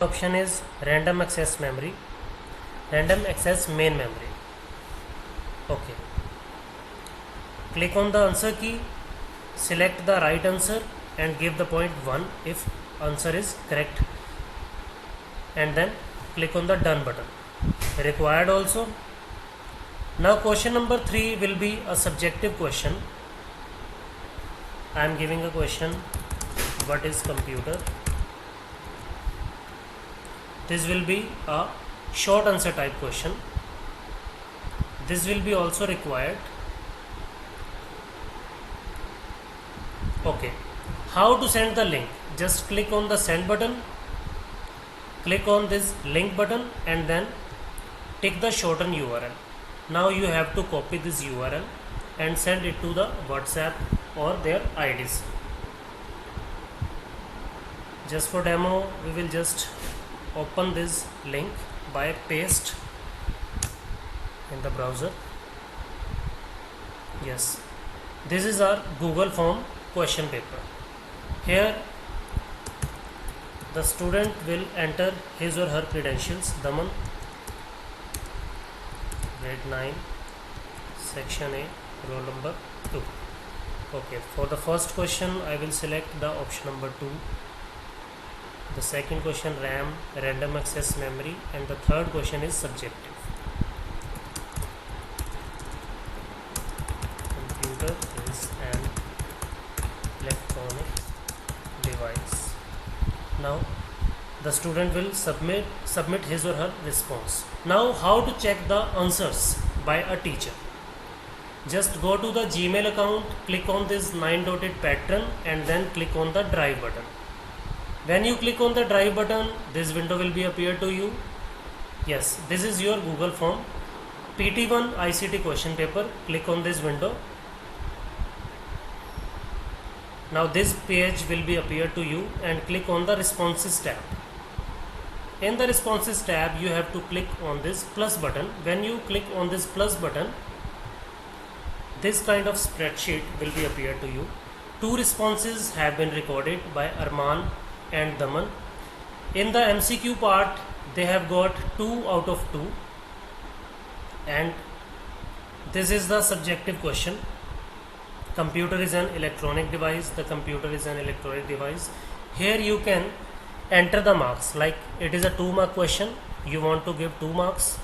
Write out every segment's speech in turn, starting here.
Option is random access memory, random access main memory. Okay, click on the answer key, select the right answer and give the point 1 if answer is correct, and then click on the done button. Required also. Now question number 3 will be a subjective question. I am giving a question, what is computer? This will be a short answer type question. This will be also required. Okay, how to send the link? Just click on the send button, click on this link button and then tick the shorten URL. Now you have to copy this URL and send it to the WhatsApp or their IDs. Just for demo, we will just open this link by paste in the browser. Yes, this is our Google Form question paper. Here the student will enter his or her credentials. Daman, grade 9, section A, roll number 2. Okay, for the first question I will select the option number 2. The second question RAM, random access memory, and the third question is subjective. Computer is an electronic device. Now the student will submit his or her response. Now how to check the answers by a teacher? Just go to the Gmail account, click on this 9-dotted pattern and then click on the drive button. When you click on the drive button, this window will be appear to you. Yes, this is your Google Form PT1 ICT question paper. Click on this window. Now this page will be appear to you and click on the responses tab. In the responses tab, you have to click on this plus button. When you click on this plus button, this kind of spreadsheet will be appear to you. 2 responses have been recorded by Arman and Daman. In the MCQ part, they have got 2 out of 2, and this is the subjective question. Computer is an electronic device. The computer is an electronic device. Here you can enter the marks, like it is a 2-mark question. You want to give 2 marks.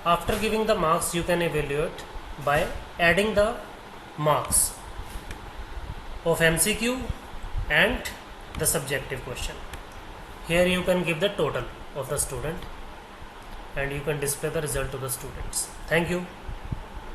After giving the marks, you can evaluate by adding the marks of MCQ and the subjective question. Here you can give the total of the student and you can display the result to the students. Thank you.